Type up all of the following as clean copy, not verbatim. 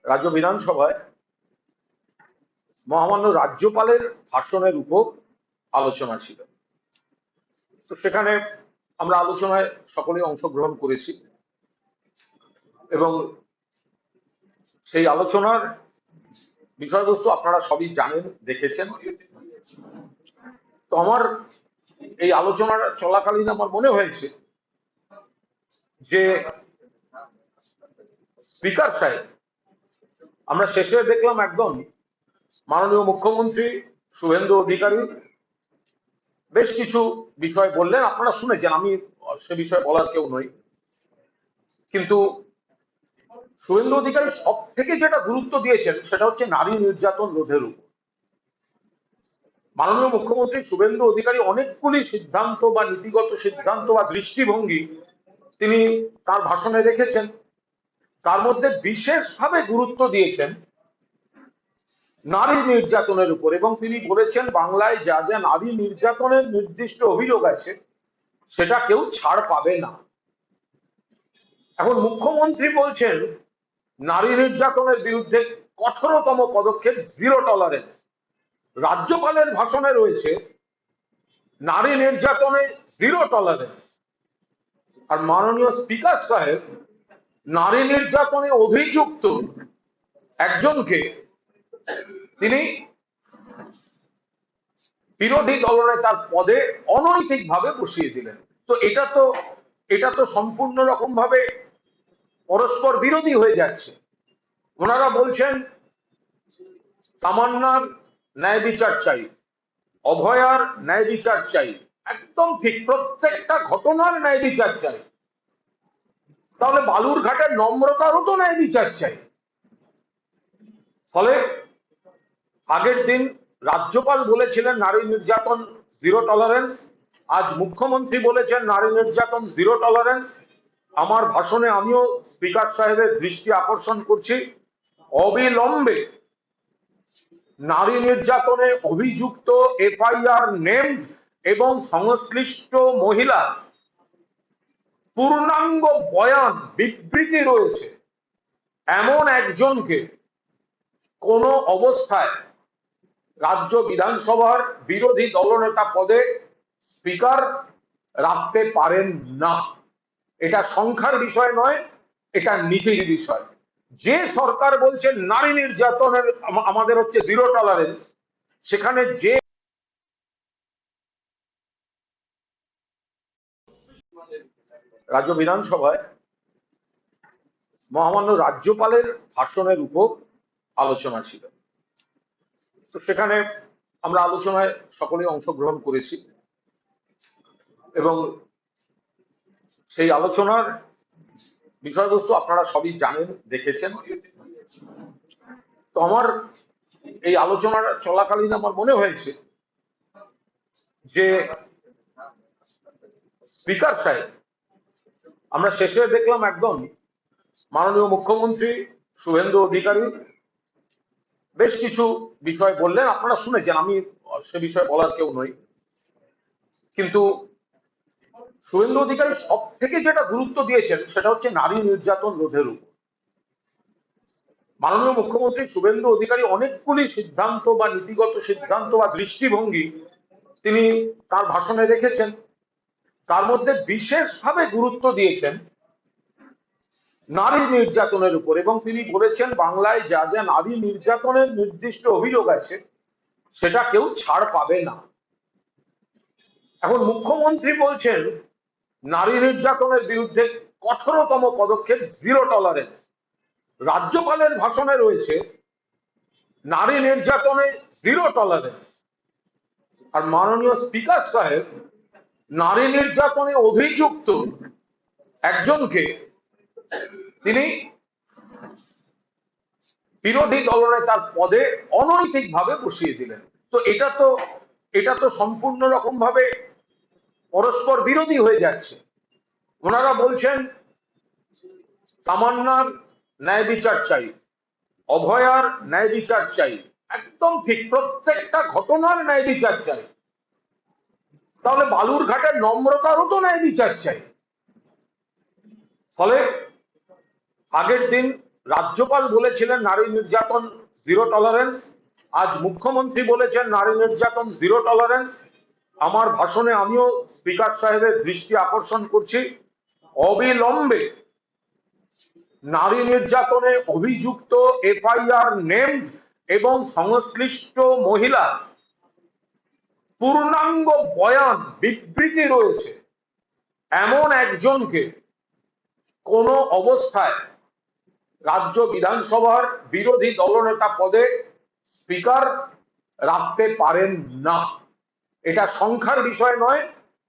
রাজ্য বিধানসভায় মহামান্য রাজ্যপালের ভাষণের উপর আলোচনা ছিল। তো সেখানে আমরা আলোচনায় সকলেই অংশগ্রহণ করেছি এবং সেই আলোচনার বিষয়বস্তু আপনারা সবই জানেন, দেখেছেন। তো আমার এই আলোচনার চলাকালীন আমার মনে হয়েছে যে স্পিকার সাহেব, আমরা শেষে দেখলাম একদম মাননীয় মুখ্যমন্ত্রী শুভেন্দু অধিকারী বেশ কিছু বিষয় বললেন, আপনারা শুনেছেন, আমি সে বিষয়ে বলার কেউ নই। কিন্তু শুভেন্দু অধিকারী সব থেকে যেটা গুরুত্ব দিয়েছেন সেটা হচ্ছে নারী নির্যাতন রোধের উপর। মাননীয় মুখ্যমন্ত্রী শুভেন্দু অধিকারী অনেকগুলি সিদ্ধান্ত বা নীতিগত সিদ্ধান্ত বা দৃষ্টিভঙ্গি তিনি তার ভাষণে রেখেছেন। তার মধ্যে বিশেষভাবে গুরুত্ব দিয়েছেন নারী নির্যাতনের উপর, এবং তিনি বলেছেন বাংলায় যা যা নারী নির্যাতনের নির্দিষ্ট অভিযোগ আছে সেটা কেউ ছাড় পাবে না। এখন মুখ্যমন্ত্রী বলছেন নারী নির্যাতনের বিরুদ্ধে কঠোরতম পদক্ষেপ, জিরো টলারেন্স। রাজ্যপালের ভাষণে রয়েছে নারী নির্যাতনে জিরো টলারেন্স। আর মাননীয় স্পিকার সাহেব নারী নির্যাতনে অভিযুক্ত একজনকে তিনি বিরোধী দলনেতার পদে অনৈতিকভাবে বসিয়ে দিলেন। তো এটা তো সম্পূর্ণ রকম ভাবে পরস্পর বিরোধী হয়ে যাচ্ছে। ওনারা বলছেন তামান্নার ন্যায় বিচার চাই, অভয়ার ন্যায় বিচার চাই, একদম ঠিক, প্রত্যেকটা ঘটনার ন্যায় বিচার চাই। তাহলে বালুরঘাটের নম্রতারও তো ন্যায় বিচার চাই। ফলে আগের দিন রাজ্যপাল বলেছিলেন নারী নির্যাতন জিরো টলারেন্স, আজ মুখ্যমন্ত্রী বলেছেন নারী নির্যাতন জিরো টলারেন্স। আমার ভাষণে আমিও স্পিকার সাহেবের দৃষ্টি আকর্ষণ করছি, অবিলম্বে নারী নির্যাতনে অভিযুক্ত, এফআইআর নেমড এবং সংশ্লিষ্ট মহিলা পূর্ণাঙ্গ বয়ান বিবৃতি রয়েছে এমন একজনকে কোন অবস্থায় রাজ্য বিধানসভার বিরোধী দলনেতা পদে স্পিকার রাখতে পারেন না। এটা সংখ্যার বিষয় নয়, এটা নীতির বিষয়। যে সরকার বলছে নারী নির্যাতনের আমাদের হচ্ছে জিরো টলারেন্স, সেখানে যে রাজ্য বিধানসভায় মহামান্য রাজ্যপালের ভাষণের উপর আলোচনা ছিল। তো সেখানে আমরা আলোচনায় সকলেই অংশগ্রহণ করেছি এবং সেই আলোচনার বিষয়বস্তু আপনারা সবই জানেন, দেখেছেন। তো আমার এই আলোচনার চলাকালীন আমার মনে হয়েছে যে স্পিকার সাহেব, আমরা শেষে দেখলাম একদম মাননীয় মুখ্যমন্ত্রী শুভেন্দু অধিকারী বেশ কিছু বিষয় বললেন, আপনারা শুনেছেন, আমি সে বিষয়ে বলার কেউ নই। কিন্তু শুভেন্দু অধিকারী সব থেকে যেটা গুরুত্ব দিয়েছেন সেটা হচ্ছে নারী নির্যাতন রোধের উপর। মাননীয় মুখ্যমন্ত্রী শুভেন্দু অধিকারী অনেকগুলি সিদ্ধান্ত বা নীতিগত সিদ্ধান্ত বা দৃষ্টিভঙ্গি তিনি তার ভাষণে রেখেছেন। তার মধ্যে বিশেষভাবে গুরুত্ব দিয়েছেন নারী নির্যাতনের উপর, এবং তিনি বলেছেন বাংলায় যা যা নারী নির্যাতনের নির্দিষ্ট অভিযোগ আছে সেটা কেউ ছাড় পাবে না। এখন মুখ্যমন্ত্রী বলছেন নারী নির্যাতনের বিরুদ্ধে কঠোরতম পদক্ষেপ, জিরো টলারেন্স। রাজ্যপালের ভাষণে রয়েছে নারী নির্যাতনে জিরো টলারেন্স। আর মাননীয় স্পিকার সাহেব নারী নির্যাতনে অভিযুক্ত একজনকে তিনি বিরোধী দলনেতার পদে অনৈতিকভাবে বসিয়ে দিলেন। তো এটা তো সম্পূর্ণ রকম ভাবে পরস্পর বিরোধী হয়ে যাচ্ছে। ওনারা বলছেন তামান্নার ন্যায় বিচার চাই, অভয়ার ন্যায় বিচার চাই, একদম ঠিক, প্রত্যেকটা ঘটনার ন্যায় বিচার চাই। তাহলে বালুরঘাটের নম্রতারও তো ন্যায় বিচার চাই। ফলে আগের দিন রাজ্যপাল বলেছিলেন নারী নির্যাতন জিরো টলারেন্স, আজ মুখ্যমন্ত্রী বলেছেন নারী নির্যাতন জিরো টলারেন্স। আমার ভাষণে আমিও স্পিকার সাহেবের দৃষ্টি আকর্ষণ করছি, অবিলম্বে নারী নির্যাতনে অভিযুক্ত, এফআইআর নেমড এবং সংশ্লিষ্ট মহিলা পূর্ণাঙ্গ বয়ান বিবৃতি রয়েছে এমন একজনকে কোনো অবস্থায় রাজ্য বিধানসভার বিরোধী দলনেতা পদে স্পিকার রাখতে পারেন না। এটা সংখ্যার বিষয় নয়,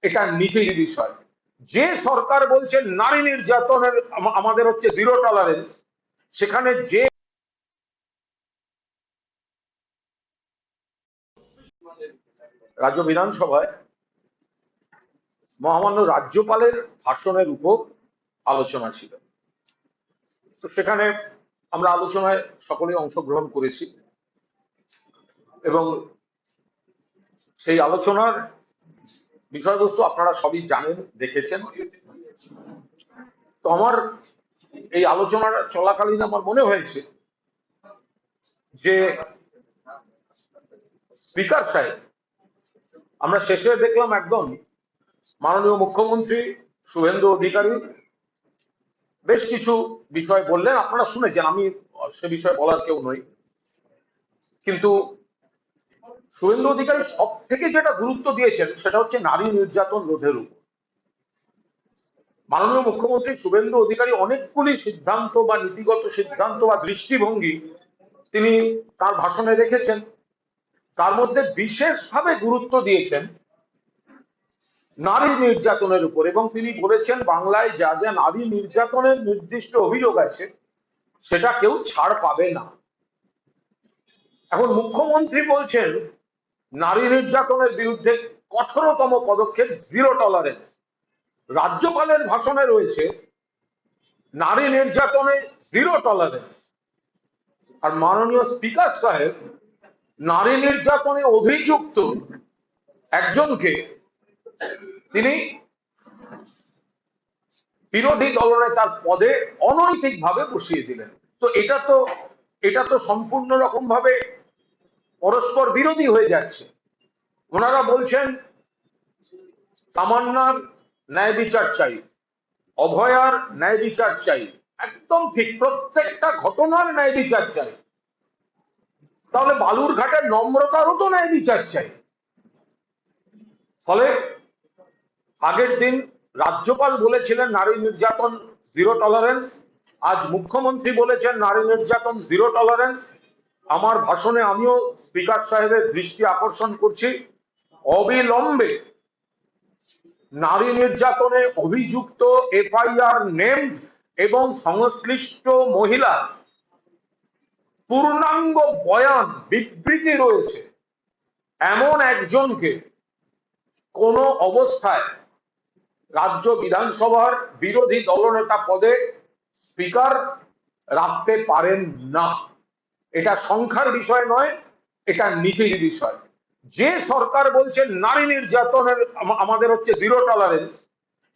এটা নীতির বিষয়। যে সরকার বলছে নারী নির্যাতনের আমাদের হচ্ছে জিরো টলারেন্স, সেখানে যে রাজ্য বিধানসভায় মহামান্য রাজ্যপালের ভাষণের উপর আলোচনা ছিল, তো সেখানে আমরা আলোচনায় সকলেই অংশগ্রহণ করেছি এবং সেই আলোচনার বিষয়বস্তু আপনারা সবই জানেন, দেখেছেন। তো আমার এই আলোচনার চলাকালীন আমার মনে হয়েছে যে স্পিকার সাহেব, আমরা শেষে দেখলাম একদম মাননীয় মুখ্যমন্ত্রী শুভেন্দু অধিকারী বেশ কিছু বিষয় বললেন, আপনারা শুনেছেন, আমি সে বিষয়ে বলার কেউ নই। কিন্তু শুভেন্দু অধিকারী সব থেকে যেটা গুরুত্ব দিয়েছেন সেটা হচ্ছে নারী নির্যাতন রোধের উপর। মাননীয় মুখ্যমন্ত্রী শুভেন্দু অধিকারী অনেকগুলি সিদ্ধান্ত বা নীতিগত সিদ্ধান্ত বা দৃষ্টিভঙ্গি তিনি তার ভাষণে রেখেছেন। তার মধ্যে বিশেষভাবে গুরুত্ব দিয়েছেন নারী নির্যাতনের উপর, এবং তিনি বলেছেন বাংলায় যা যা নারী নির্যাতনের নির্দিষ্ট অভিযোগ আছে সেটা কেউ ছাড় পাবে না। এখন মুখ্যমন্ত্রী বলছেন নারী নির্যাতনের বিরুদ্ধে কঠোরতম পদক্ষেপ, জিরো টলারেন্স। রাজ্যপালের ভাষণে রয়েছে নারী নির্যাতনে জিরো টলারেন্স। আর মাননীয় স্পিকার সাহেব নারী নির্যাতনে অভিযুক্ত একজনকে তিনি বিরোধী দলনেতার পদে অনৈতিকভাবে বসিয়ে দিলেন। তো এটা তো সম্পূর্ণ রকম ভাবে পরস্পর বিরোধী হয়ে যাচ্ছে। ওনারা বলছেন তামান্নার ন্যায় বিচার চাই, অভয়ার ন্যায় বিচার চাই, একদম ঠিক, প্রত্যেকটা ঘটনার ন্যায় বিচার চাই। তাহলে বালুরঘাটের নম্রতারও তো ন্যায় বিচার চাই। ফলে আগের দিন রাজ্যপাল বলেছিলেন নারী নির্যাতন জিরো টলারেন্স, আজ মুখ্যমন্ত্রী বলেছেন নারী নির্যাতন জিরো টলারেন্স। আমার ভাষণে আমিও স্পিকার সাহেবের দৃষ্টি আকর্ষণ করছি, অবিলম্বে নারী নির্যাতনে অভিযুক্ত, এফআইআর নেমড এবং সংশ্লিষ্ট মহিলা পূর্ণাঙ্গ বয়ান বিবৃতি রয়েছে এমন একজনকে কোনো অবস্থায় রাজ্য বিধানসভার বিরোধী দলনেতা পদে স্পিকার রাখতে পারেন না। এটা সংখ্যার বিষয় নয়, এটা নীতির বিষয়। যে সরকার বলছে নারী নির্যাতনের আমাদের হচ্ছে জিরো টলারেন্স,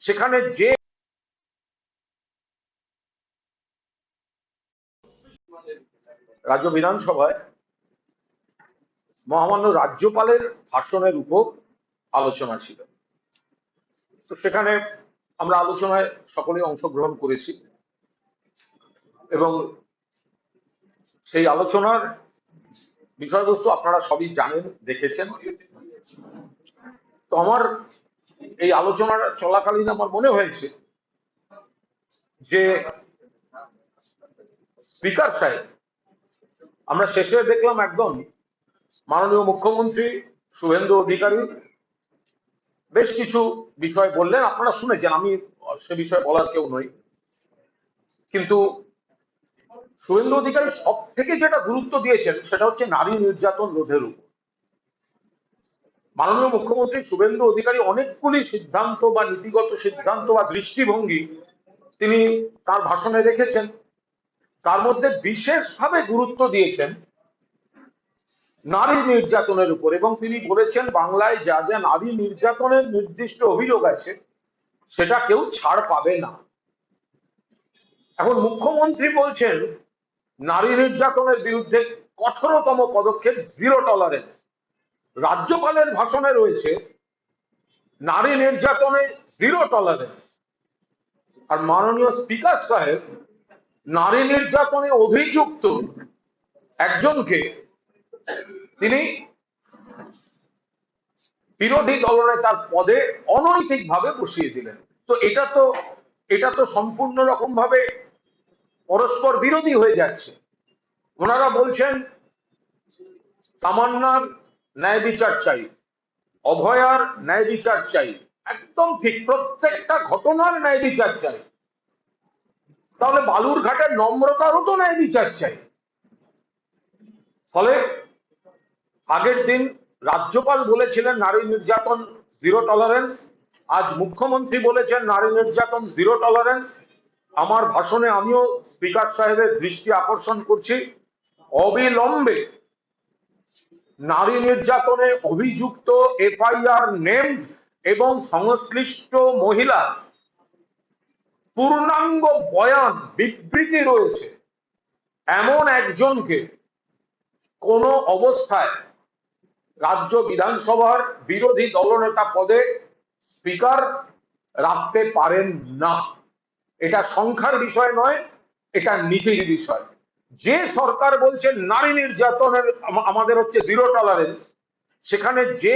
সেখানে যে রাজ্য বিধানসভায় মহামান্য রাজ্যপালের ভাষণের উপর আলোচনা ছিল, তো সেখানে আমরা আলোচনায় সকলেই অংশগ্রহণ করেছি এবং সেই আলোচনার বিষয়বস্তু আপনারা সবই জানেন, দেখেছেন। তো আমার এই আলোচনার চলাকালীন আমার মনে হয়েছে যে স্পিকার সাহেব, আমরা শেষে দেখলাম একদম মাননীয় মুখ্যমন্ত্রী শুভেন্দু অধিকারী বেশ কিছু বিষয় বললেন, আপনারা শুনেছেন, আমি সে বিষয়ে বলার কেউ নই। কিন্তু শুভেন্দু অধিকারী সব থেকে যেটা গুরুত্ব দিয়েছেন সেটা হচ্ছে নারী নির্যাতন রোধের উপর। মাননীয় মুখ্যমন্ত্রী শুভেন্দু অধিকারী অনেকগুলি সিদ্ধান্ত বা নীতিগত সিদ্ধান্ত বা দৃষ্টিভঙ্গি তিনি তার ভাষণে রেখেছেন। তার মধ্যে বিশেষভাবে গুরুত্ব দিয়েছেন নারী নির্যাতনের উপর, এবং তিনি বলেছেন বাংলায় যা যা নারী নির্যাতনের নির্দিষ্ট অভিযোগ আছে সেটা কেউ ছাড় পাবে না। এখন মুখ্যমন্ত্রী বলছেন নারী নির্যাতনের বিরুদ্ধে কঠোরতম পদক্ষেপ, জিরো টলারেন্স। রাজ্যপালের ভাষণে রয়েছে নারী নির্যাতনে জিরো টলারেন্স। আর মাননীয় স্পিকার সাহেব নারী নির্যাতনে অভিযুক্ত একজনকে তিনি বিরোধী দলনেতার পদে অনৈতিকভাবে বসিয়ে দিলেন। তো এটা তো সম্পূর্ণ রকম ভাবে পরস্পর বিরোধী হয়ে যাচ্ছে। ওনারা বলছেন তামান্নার ন্যায় বিচার চাই, অভয়ার ন্যায় বিচার চাই, একদম ঠিক, প্রত্যেকটা ঘটনার ন্যায় বিচার চাই। তাহলে বালুরঘাটের নম্রতারও তো ন্যায় বিচার চাই। ফলে আগের দিন রাজ্যপাল বলেছিলেন নারী নির্যাতন জিরো টলারেন্স, আজ মুখ্যমন্ত্রী বলেছেন নারী নির্যাতন জিরো টলারেন্স। আমার ভাষণে আমিও স্পিকার সাহেবের দৃষ্টি আকর্ষণ করছি, অবিলম্বে নারী নির্যাতনে অভিযুক্ত, এফআইআর নেমড এবং সংশ্লিষ্ট মহিলা পূর্ণাঙ্গ বয়ান বিবৃতি রয়েছে এমন একজনকে কোন অবস্থায় রাজ্য বিধানসভার বিরোধী দলনেতা পদে স্পিকার রাখতে পারেন না। এটা সংখ্যার বিষয় নয়, এটা নীতির বিষয়। যে সরকার বলছে নারী নির্যাতনের আমাদের হচ্ছে জিরো টলারেন্স, সেখানে যে